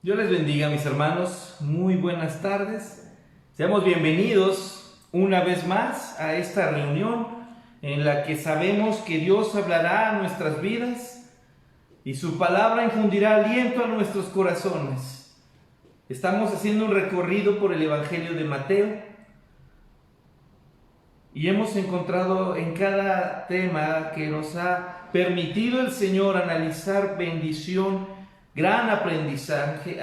Dios les bendiga, mis hermanos. Muy buenas tardes. Seamos bienvenidos una vez más a esta reunión en la que sabemos que Dios hablará a nuestras vidas y su palabra infundirá aliento a nuestros corazones. Estamos haciendo un recorrido por el Evangelio de Mateo y hemos encontrado en cada tema que nos ha permitido el Señor analizar bendición, gran aprendizaje,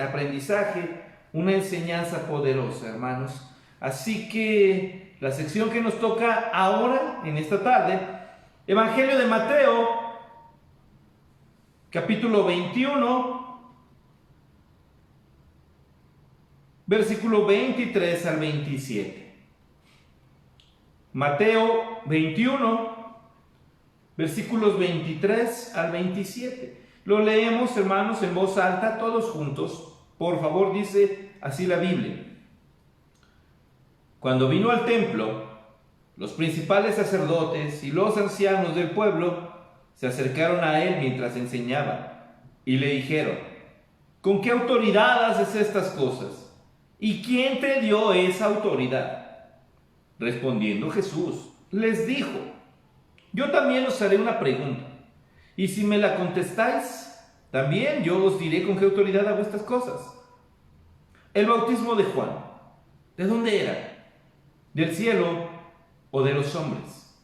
una enseñanza poderosa, hermanos. Así que la sección que nos toca ahora, en esta tarde, Evangelio de Mateo, capítulo 21, versículo 23 al 27. Mateo 21, versículos 23 al 27. Lo leemos, hermanos, en voz alta, todos juntos. Por favor, dice así la Biblia. Cuando vino al templo, los principales sacerdotes y los ancianos del pueblo se acercaron a él mientras enseñaba y le dijeron: ¿con qué autoridad haces estas cosas? ¿Y quién te dio esa autoridad? Respondiendo Jesús, les dijo: yo también os haré una pregunta, y si me la contestáis, también yo os diré con qué autoridad hago estas cosas. El bautismo de Juan, ¿de dónde era? ¿Del cielo o de los hombres?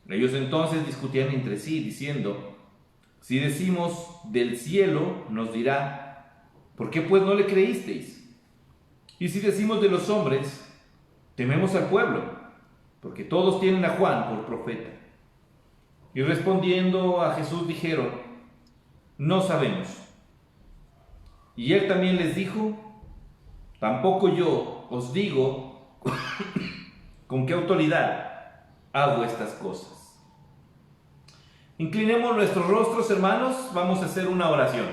Ellos entonces discutían entre sí, diciendo: si decimos del cielo, nos dirá: ¿por qué pues no le creísteis? Y si decimos de los hombres, tememos al pueblo, porque todos tienen a Juan por profeta. Y respondiendo a Jesús dijeron: no sabemos. Y él también les dijo: tampoco yo os digo con qué autoridad hago estas cosas. Inclinemos nuestros rostros, hermanos, vamos a hacer una oración.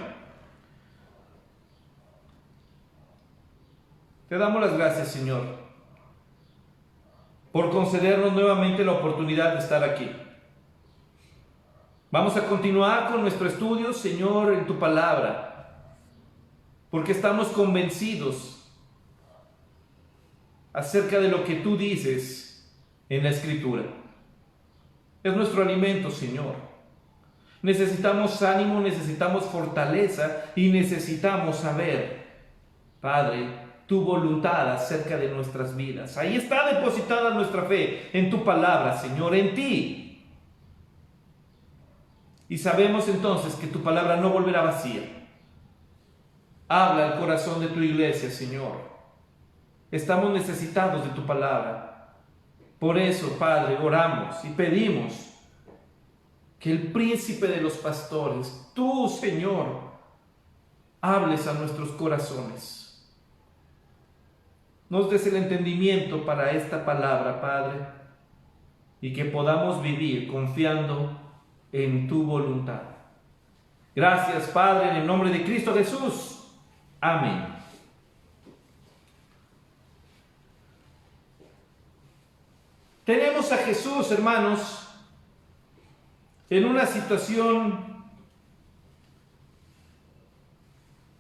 Te damos las gracias, Señor, por concedernos nuevamente la oportunidad de estar aquí. Vamos a continuar con nuestro estudio, Señor, en tu palabra, porque estamos convencidos acerca de lo que tú dices en la Escritura. Es nuestro alimento, Señor. Necesitamos ánimo, necesitamos fortaleza y necesitamos saber, Padre, tu voluntad acerca de nuestras vidas. Ahí está depositada nuestra fe, en tu palabra, Señor, en ti. Y sabemos entonces que tu palabra no volverá vacía. Habla al corazón de tu iglesia, Señor. Estamos necesitados de tu palabra. Por eso, Padre, oramos y pedimos que el príncipe de los pastores, tú, Señor, hables a nuestros corazones. Nos des el entendimiento para esta palabra, Padre, y que podamos vivir confiando en tu voluntad. Gracias, Padre, en el nombre de Cristo Jesús. Amén. Tenemos a Jesús, hermanos, en una situación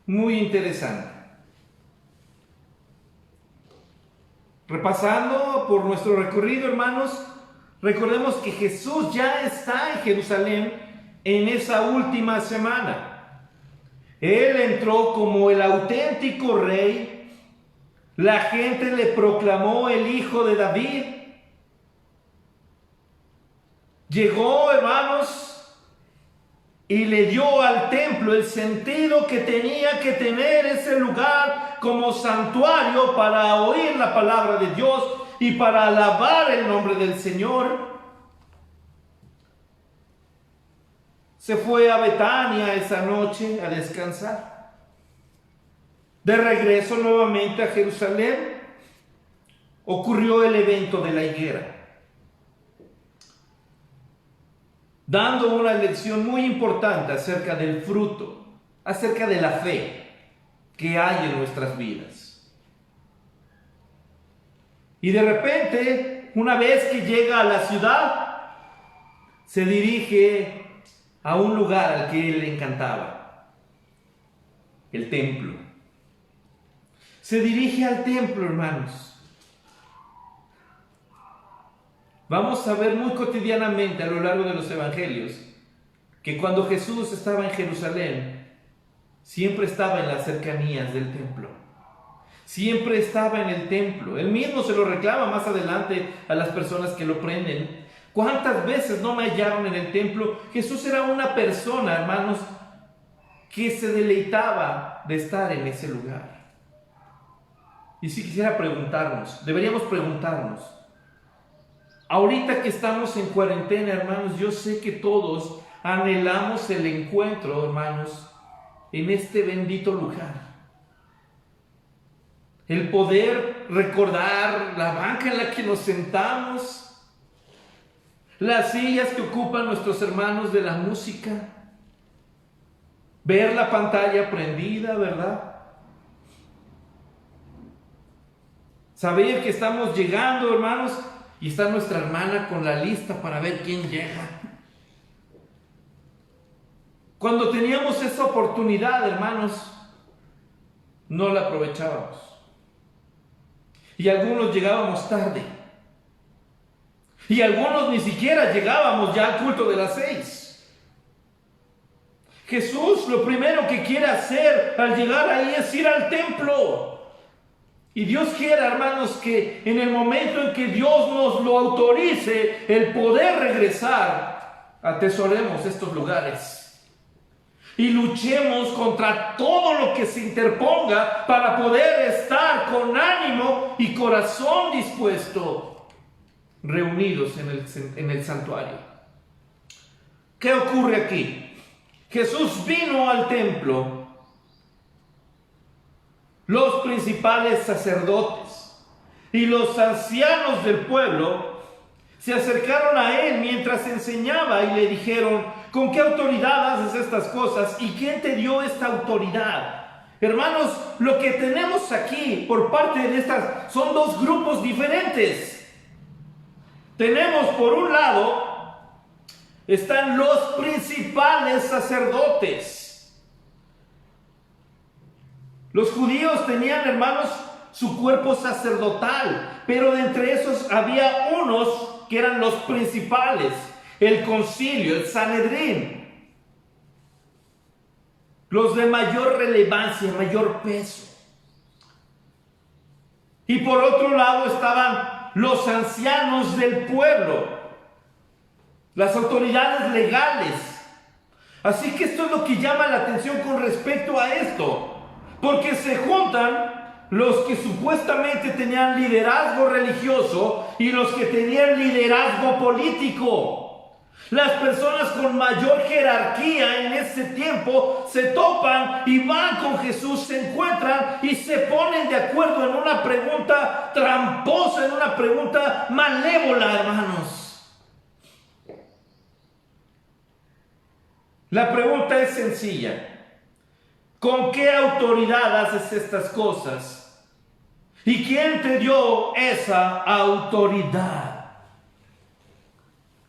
muy interesante. Repasando por nuestro recorrido, hermanos, recordemos que Jesús ya está en Jerusalén en esa última semana. Él entró como el auténtico rey. La gente le proclamó el hijo de David. Llegó, hermanos, y le dio al templo el sentido que tenía que tener ese lugar como santuario para oír la palabra de Dios y para alabar el nombre del Señor. Se fue a Betania esa noche a descansar. De regreso nuevamente a Jerusalén, ocurrió el evento de la higuera, dando una lección muy importante acerca del fruto, acerca de la fe que hay en nuestras vidas. Y de repente, una vez que llega a la ciudad, se dirige a un lugar al que él le encantaba, el templo. se dirige al templo, hermanos. Vamos a ver muy cotidianamente a lo largo de los evangelios que cuando Jesús estaba en Jerusalén, siempre estaba en las cercanías del templo. Siempre estaba en el templo. Él mismo se lo reclama más adelante a las personas que lo prenden. ¿Cuántas veces no me hallaron en el templo? Jesús era una persona, hermanos, que se deleitaba de estar en ese lugar. Y si quisiera preguntarnos, deberíamos preguntarnos, ahorita que estamos en cuarentena, hermanos, yo sé que todos anhelamos el encuentro, hermanos, en este bendito lugar. El poder recordar la banca en la que nos sentamos, las sillas que ocupan nuestros hermanos de la música, ver la pantalla prendida, ¿verdad? Saber que estamos llegando, hermanos, y está nuestra hermana con la lista para ver quién llega. Cuando teníamos esa oportunidad, hermanos, no la aprovechábamos. Y algunos llegábamos tarde. Y algunos ni siquiera llegábamos ya al culto de las 6. Jesús lo primero que quiere hacer al llegar ahí es ir al templo. Y Dios quiere, hermanos, que en el momento en que Dios nos lo autorice, el poder regresar, atesoremos estos lugares. Y luchemos contra todo lo que se interponga para poder estar con ánimo y corazón dispuesto, reunidos en el santuario. ¿Qué ocurre aquí? Jesús vino al templo. Los principales sacerdotes y los ancianos del pueblo se acercaron a él mientras enseñaba y le dijeron: ¿con qué autoridad haces estas cosas? ¿Y quién te dio esta autoridad? Hermanos, lo que tenemos aquí por parte de estas son dos grupos diferentes. Tenemos por un lado, están los principales sacerdotes. Los judíos tenían, hermanos, su cuerpo sacerdotal, pero de entre esos había unos que eran los principales, el concilio, el Sanedrín, los de mayor relevancia, mayor peso. Y por otro lado estaban los ancianos del pueblo, las autoridades legales. Así que esto es lo que llama la atención con respecto a esto. Porque se juntan los que supuestamente tenían liderazgo religioso y los que tenían liderazgo político. Las personas con mayor jerarquía en ese tiempo se topan y van con Jesús, se encuentran y se ponen de acuerdo en una pregunta tramposa, en una pregunta malévola, hermanos. La pregunta es sencilla. ¿Con qué autoridad haces estas cosas? ¿Y quién te dio esa autoridad?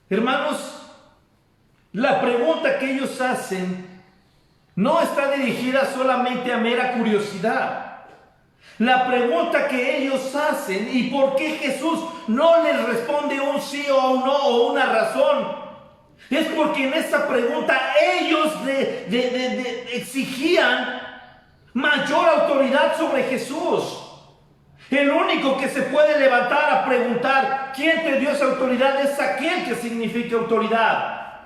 Hermanos, la pregunta que ellos hacen no está dirigida solamente a mera curiosidad. La pregunta que ellos hacen y por qué Jesús no les responde un sí o un no o una razón, es porque en esa pregunta ellos exigían mayor autoridad sobre Jesús. El único que se puede levantar a preguntar quién te dio esa autoridad es aquel que significa autoridad.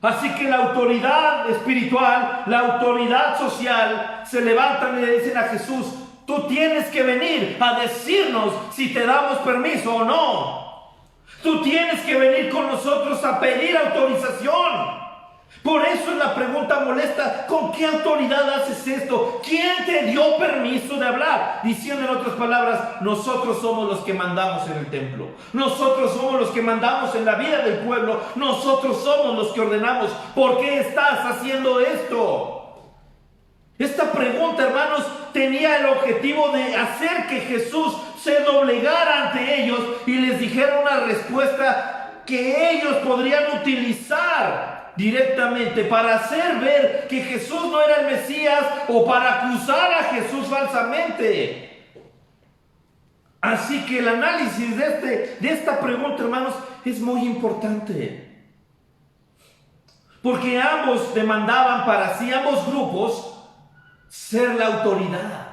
Así que la autoridad espiritual, la autoridad social, se levantan y le dicen a Jesús: tú tienes que venir a decirnos si te damos permiso o no. Tú tienes que venir con nosotros a pedir autorización. Por eso es la pregunta molesta: ¿con qué autoridad haces esto? ¿Quién te dio permiso de hablar? Diciendo en otras palabras, nosotros somos los que mandamos en el templo. Nosotros somos los que mandamos en la vida del pueblo. Nosotros somos los que ordenamos. ¿Por qué estás haciendo esto? Esta pregunta, hermanos, tenía el objetivo de hacer que Jesús se doblegara ante ellos y les dijera una respuesta que ellos podrían utilizar directamente para hacer ver que Jesús no era el Mesías o para acusar a Jesús falsamente. Así que el análisis de esta pregunta, hermanos, es muy importante. Porque ambos demandaban para sí, ambos grupos, ser la autoridad.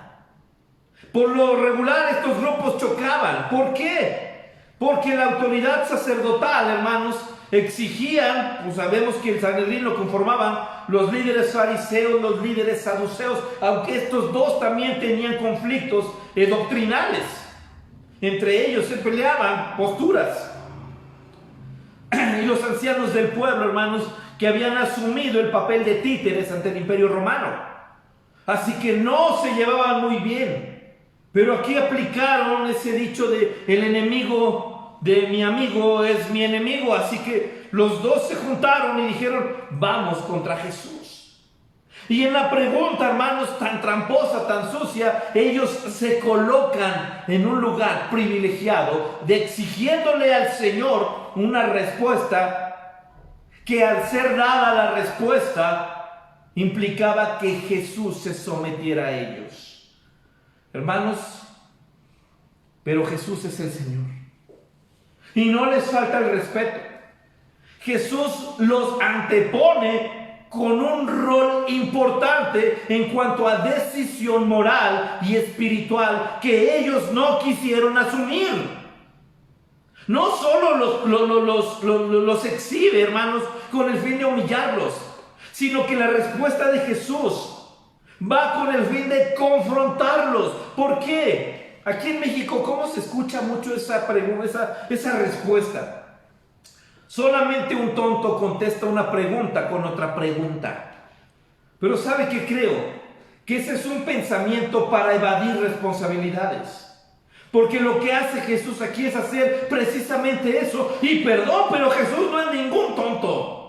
Por lo regular estos grupos chocaban. ¿Por qué? Porque la autoridad sacerdotal, hermanos, exigían, pues sabemos que el Sanedrín lo conformaban los líderes fariseos, los líderes saduceos, aunque estos dos también tenían conflictos doctrinales. Entre ellos se peleaban posturas. Y los ancianos del pueblo, hermanos, que habían asumido el papel de títeres ante el Imperio Romano. Así que no se llevaban muy bien. Pero aquí aplicaron ese dicho de el enemigo de mi amigo es mi enemigo. Así que los dos se juntaron y dijeron, vamos contra Jesús. Y en la pregunta, hermanos, tan tramposa, tan sucia, ellos se colocan en un lugar privilegiado de exigiéndole al Señor una respuesta que al ser dada la respuesta implicaba que Jesús se sometiera a ellos. Hermanos, pero Jesús es el Señor. Y no les falta el respeto. Jesús los antepone con un rol importante en cuanto a decisión moral y espiritual que ellos no quisieron asumir. No solo los exhibe, hermanos, con el fin de humillarlos, sino que la respuesta de Jesús va con el fin de confrontarlos. ¿Por qué? Aquí en México, ¿cómo se escucha mucho esa pregunta, esa respuesta? Solamente un tonto contesta una pregunta con otra pregunta. Pero ¿sabe qué creo? Que ese es un pensamiento para evadir responsabilidades. Porque lo que hace Jesús aquí es hacer precisamente eso. Y perdón, pero Jesús no es ningún tonto.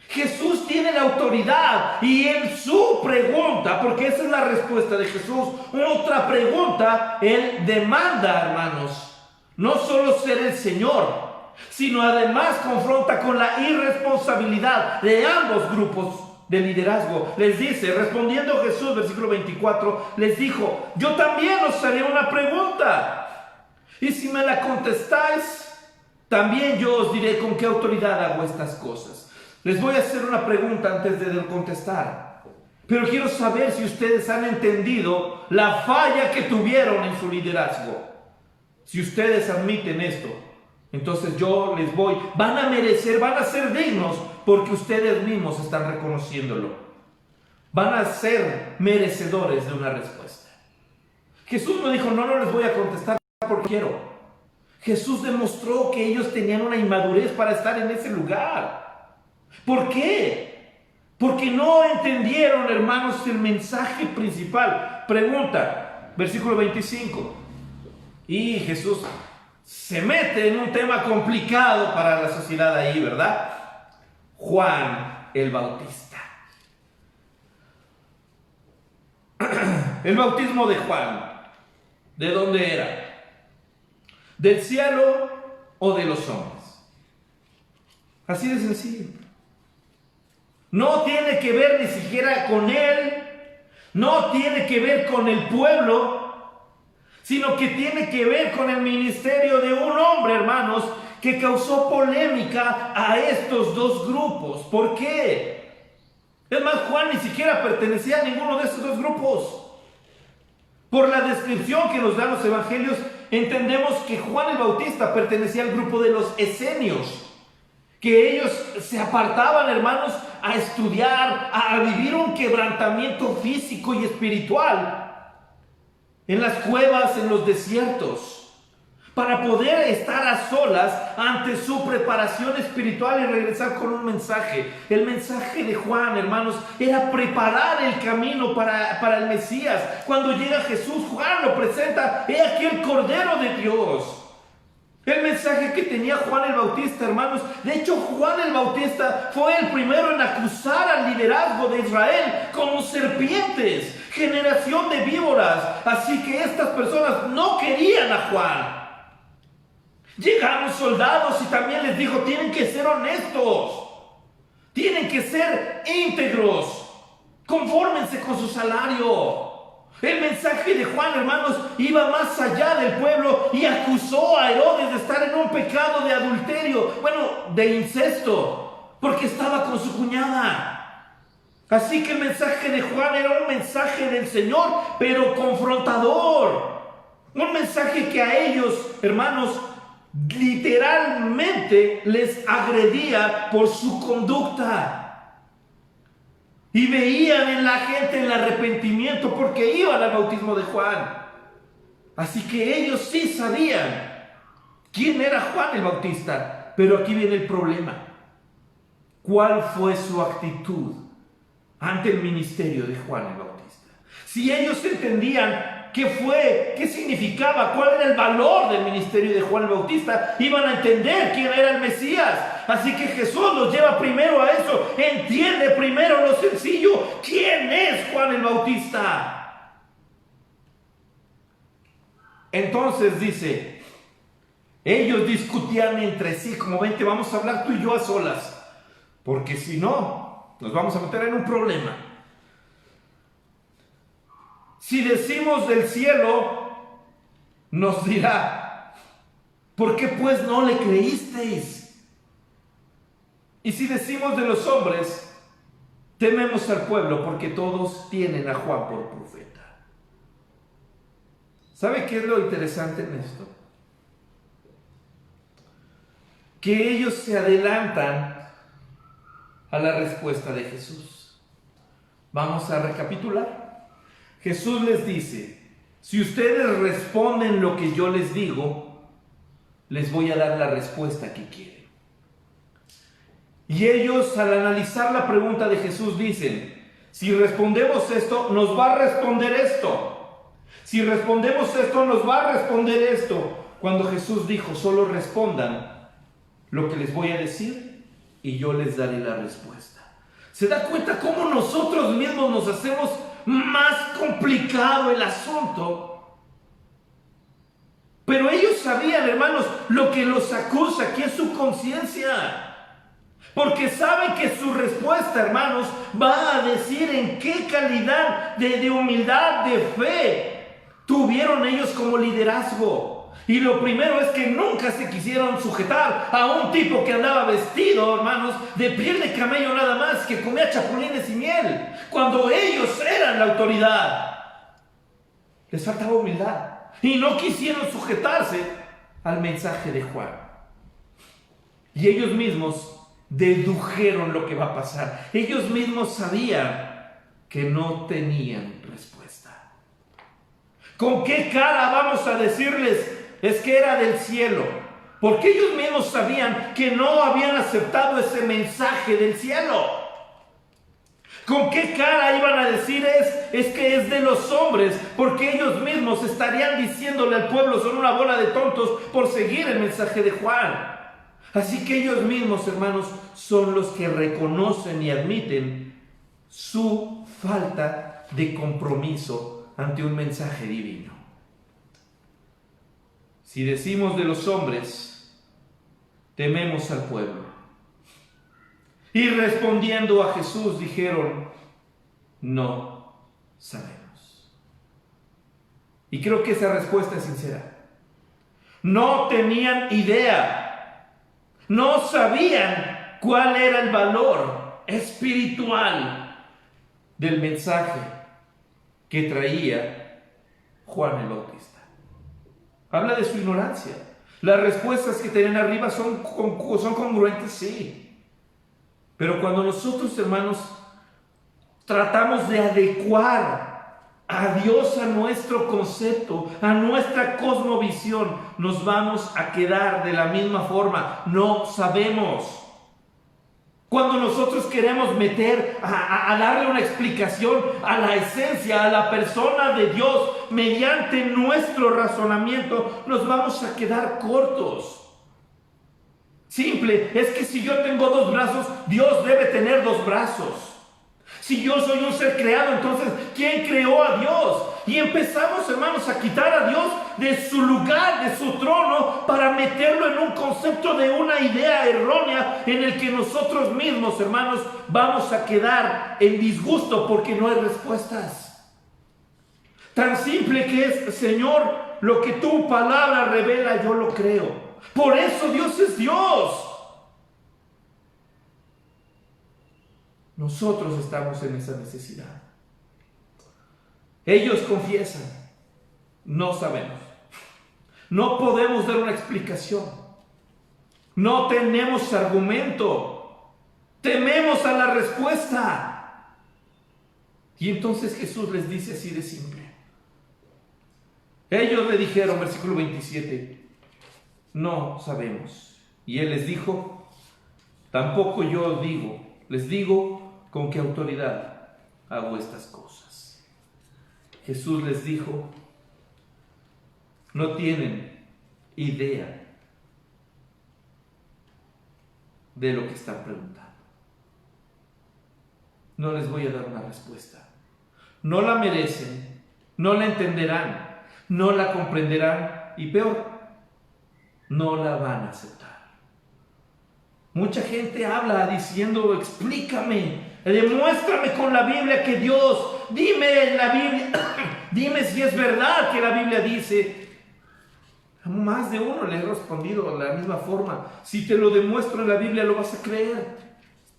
Jesús tiene la autoridad y en su pregunta, porque esa es la respuesta de Jesús, otra pregunta, Él demanda, hermanos, no solo ser el Señor, sino además confronta con la irresponsabilidad de ambos grupos de liderazgo. Les dice, respondiendo Jesús, versículo 24, les dijo, yo también os haré una pregunta, y si me la contestáis, también yo os diré con qué autoridad hago estas cosas. Les voy a hacer una pregunta antes de contestar. Pero quiero saber si ustedes han entendido la falla que tuvieron en su liderazgo. Si ustedes admiten esto, entonces yo les van a merecer, van a ser dignos, porque ustedes mismos están reconociéndolo. Van a ser merecedores de una respuesta. Jesús no dijo, no les voy a contestar porque quiero. Jesús demostró que ellos tenían una inmadurez para estar en ese lugar. ¿Por qué? Porque no entendieron, hermanos, el mensaje principal. Pregunta, versículo 25. Y Jesús se mete en un tema complicado para la sociedad ahí, ¿verdad? Juan el Bautista. El bautismo de Juan, ¿de dónde era? ¿Del cielo o de los hombres? Así de sencillo. No tiene que ver ni siquiera con él, no tiene que ver con el pueblo, sino que tiene que ver con el ministerio de un hombre, hermanos, que causó polémica a estos dos grupos. ¿Por qué? Es más, Juan ni siquiera pertenecía a ninguno de estos dos grupos. Por la descripción que nos dan los evangelios, entendemos que Juan el Bautista pertenecía al grupo de los esenios, que ellos se apartaban, hermanos, a estudiar, a vivir un quebrantamiento físico y espiritual en las cuevas, en los desiertos, para poder estar a solas ante su preparación espiritual y regresar con un mensaje. El mensaje de Juan, hermanos, era preparar el camino para el Mesías. Cuando llega Jesús, Juan lo presenta, he aquí el Cordero de Dios. El mensaje que tenía Juan el Bautista, hermanos. De hecho, Juan el Bautista fue el primero en acusar al liderazgo de Israel como serpientes, generación de víboras. Así que estas personas no querían a Juan. Llegaron soldados y también les dijo, tienen que ser honestos. Tienen que ser íntegros. Confórmense con su salario. El mensaje de Juan, hermanos, iba más allá del pueblo y acusó a Herodes de estar en un pecado de adulterio, de incesto, porque estaba con su cuñada. Así que el mensaje de Juan era un mensaje del Señor, pero confrontador. Un mensaje que a ellos, hermanos, literalmente les agredía por su conducta. Y veían en la gente el arrepentimiento porque iban al bautismo de Juan. Así que ellos sí sabían quién era Juan el Bautista. Pero aquí viene el problema. ¿Cuál fue su actitud ante el ministerio de Juan el Bautista? Si ellos entendían qué significaba, cuál era el valor del ministerio de Juan el Bautista, iban a entender quién era el Mesías. Así que Jesús los lleva primero a eso. Entiende primero lo sencillo. ¿Quién es Juan el Bautista? Entonces dice, ellos discutían entre sí, como vente, vamos a hablar tú y yo a solas, porque si no, nos vamos a meter en un problema. Si decimos del cielo, nos dirá, ¿por qué pues no le creísteis? Y si decimos de los hombres, tememos al pueblo porque todos tienen a Juan por profeta. ¿Sabe qué es lo interesante en esto? Que ellos se adelantan a la respuesta de Jesús. Vamos a recapitular. Jesús les dice, si ustedes responden lo que yo les digo, les voy a dar la respuesta que quieren. Y ellos, al analizar la pregunta de Jesús, dicen, si respondemos esto, nos va a responder esto. Si respondemos esto, nos va a responder esto. Cuando Jesús dijo, solo respondan lo que les voy a decir y yo les daré la respuesta. ¿Se da cuenta cómo nosotros mismos nos hacemos más complicado el asunto? Pero ellos sabían, hermanos, lo que los acusa, que es su conciencia. Porque saben que su respuesta, hermanos, va a decir en qué calidad de humildad, de fe, tuvieron ellos como liderazgo. Y lo primero es que nunca se quisieron sujetar a un tipo que andaba vestido, hermanos, de piel de camello nada más, que comía chapulines y miel, cuando ellos eran la autoridad. Les faltaba humildad y no quisieron sujetarse al mensaje de Juan. Y ellos mismos dedujeron lo que va a pasar. Ellos mismos sabían que no tenían respuesta. ¿Con qué cara vamos a decirles es que era del cielo? Porque ellos mismos sabían que no habían aceptado ese mensaje del cielo. ¿Con qué cara iban a decir es que es de los hombres? Porque ellos mismos estarían diciéndole al pueblo, son una bola de tontos por seguir el mensaje de Juan. Así que ellos mismos, hermanos, son los que reconocen y admiten su falta de compromiso ante un mensaje divino. Si decimos de los hombres, tememos al pueblo. Y respondiendo a Jesús dijeron, no sabemos. Y creo que esa respuesta es sincera. No tenían idea. No sabían cuál era el valor espiritual del mensaje que traía Juan el Bautista. Habla de su ignorancia. Las respuestas que tienen arriba son congruentes, sí. Pero cuando nosotros, hermanos, tratamos de adecuar a Dios a nuestro concepto, a nuestra cosmovisión, nos vamos a quedar de la misma forma. No sabemos. Cuando nosotros queremos meter a darle una explicación a la esencia, a la persona de Dios, mediante nuestro razonamiento, nos vamos a quedar cortos. Simple, es que si yo tengo 2 brazos, Dios debe tener 2 brazos. Si yo soy un ser creado, entonces, ¿quién creó a Dios? Y empezamos, hermanos, a quitar a Dios de su lugar, de su trono, para meterlo en un concepto de una idea errónea en el que nosotros mismos, hermanos, vamos a quedar en disgusto porque no hay respuestas. Tan simple que es: Señor, lo que tu palabra revela, yo lo creo. Por eso Dios es Dios. Nosotros estamos en esa necesidad. Ellos confiesan: no sabemos. No podemos dar una explicación. No tenemos argumento. Tememos a la respuesta. Y entonces Jesús les dice así de simple. Ellos le dijeron, versículo 27, no sabemos. Y él les dijo: tampoco yo les digo con qué autoridad hago estas cosas. Jesús les dijo: no tienen idea de lo que están preguntando. No les voy a dar una respuesta. No la merecen, no la entenderán, no la comprenderán y peor, no la van a aceptar. Mucha gente habla diciendo: explícame, demuéstrame con la Biblia que Dios, dime en la Biblia, dime si es verdad que la Biblia dice. A más de uno le he respondido de la misma forma: si te lo demuestro en la Biblia, ¿lo vas a creer?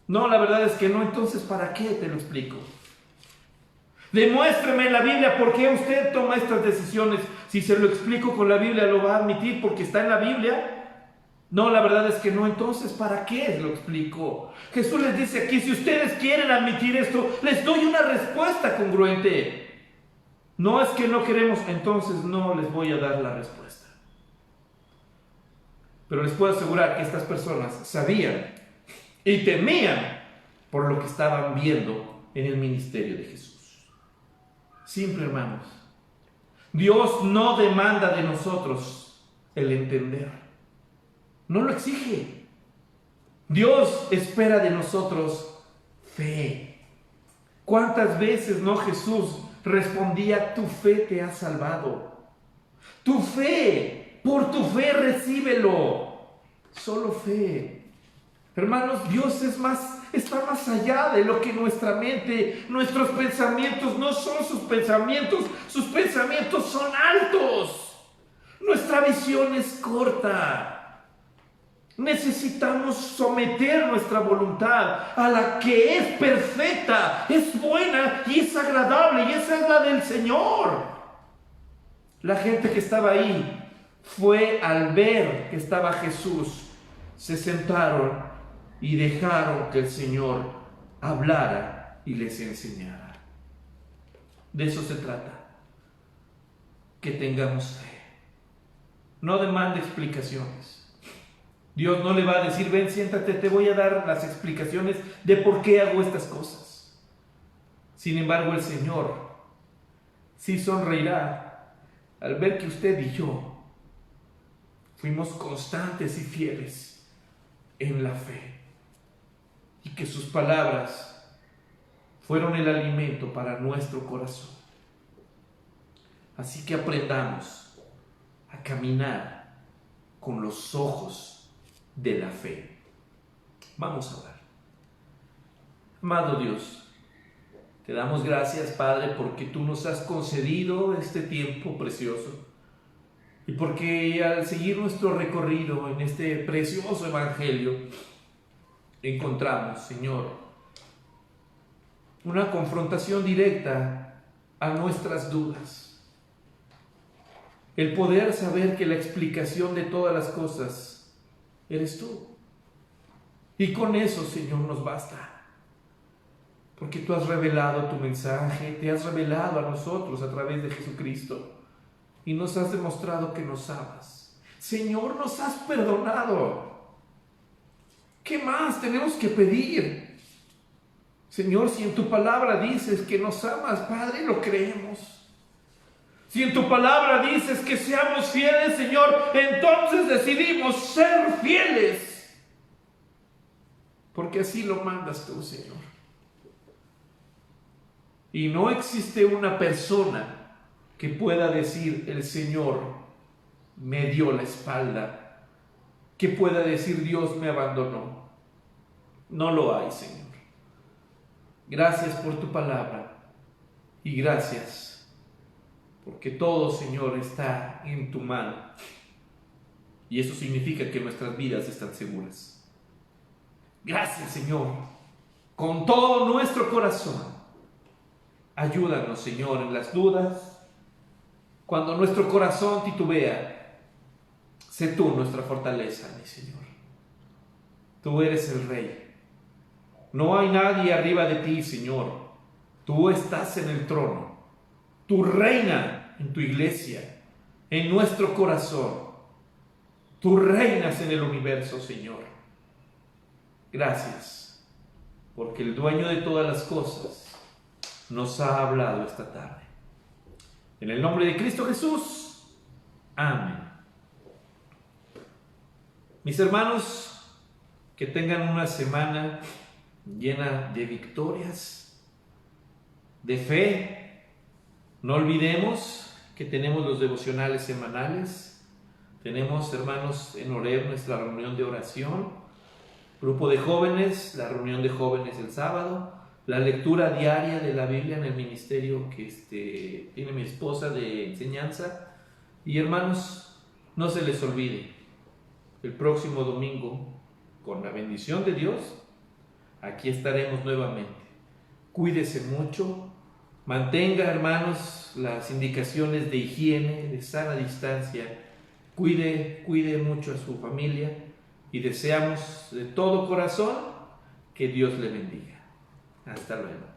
No, la verdad es que no. Entonces, ¿para qué te lo explico? Demuéstrame en la Biblia por qué usted toma estas decisiones. Si se lo explico con la Biblia, ¿lo va a admitir porque está en la Biblia? No, la verdad es que no. Entonces, ¿para qué lo explico? Jesús les dice aquí: si ustedes quieren admitir esto, les doy una respuesta congruente. No es que no queremos, entonces no les voy a dar la respuesta. Pero les puedo asegurar que estas personas sabían y temían por lo que estaban viendo en el ministerio de Jesús. Simple, hermanos. Dios no demanda de nosotros el entender. No lo exige. Dios espera de nosotros fe. ¿Cuántas veces no Jesús respondía: tu fe te ha salvado? Tu fe, por tu fe recíbelo. Solo fe. Hermanos, Dios está más allá de lo que nuestra mente, nuestros pensamientos no son sus pensamientos son altos. Nuestra visión es corta. Necesitamos someter nuestra voluntad a la que es perfecta, es buena y es agradable, y esa es la del Señor. La gente que estaba ahí fue al ver que estaba Jesús, se sentaron y dejaron que el Señor hablara y les enseñara. De eso se trata. Que tengamos fe. No demande explicaciones. Dios no le va a decir: ven, siéntate, te voy a dar las explicaciones de por qué hago estas cosas. Sin embargo, el Señor sí sonreirá al ver que usted y yo fuimos constantes y fieles en la fe, y que sus palabras fueron el alimento para nuestro corazón. Así que aprendamos a caminar con los ojos de la fe. Vamos a orar. Amado Dios, te damos gracias, Padre, porque tú nos has concedido este tiempo precioso, y porque al seguir nuestro recorrido en este precioso evangelio encontramos, Señor, una confrontación directa a nuestras dudas. El poder saber que la explicación de todas las cosas eres tú. Y con eso, Señor, nos basta. Porque tú has revelado tu mensaje, te has revelado a nosotros a través de Jesucristo, y nos has demostrado que nos amas. Señor, nos has perdonado. ¿Qué más tenemos que pedir? Señor, si en tu palabra dices que nos amas, Padre, lo creemos. Si en tu palabra dices que seamos fieles, Señor, entonces decidimos ser fieles. Porque así lo mandas tú, Señor. Y no existe una persona que pueda decir el Señor me dio la espalda, que pueda decir Dios me abandonó. No lo hay, Señor. Gracias por tu palabra y gracias porque todo, Señor, está en tu mano. Y eso significa que nuestras vidas están seguras. Gracias, Señor, con todo nuestro corazón. Ayúdanos, Señor, en las dudas. Cuando nuestro corazón titubea, sé tú nuestra fortaleza, mi Señor. Tú eres el Rey. No hay nadie arriba de ti, Señor. Tú estás en el trono. Tú reinas en tu iglesia, en nuestro corazón. Tú reinas en el universo, Señor. Gracias, porque el dueño de todas las cosas nos ha hablado esta tarde. En el nombre de Cristo Jesús. Amén. Mis hermanos, que tengan una semana llena de victorias, de fe. No olvidemos que tenemos los devocionales semanales. Tenemos, hermanos, en Oreb nuestra reunión de oración. Grupo de jóvenes, la reunión de jóvenes el sábado. La lectura diaria de la Biblia en el ministerio que tiene mi esposa de enseñanza. Y hermanos, no se les olvide, el próximo domingo, con la bendición de Dios, aquí estaremos nuevamente. Cuídese mucho, mantenga, hermanos, las indicaciones de higiene, de sana distancia. Cuide mucho a su familia y deseamos de todo corazón que Dios le bendiga. Hasta luego.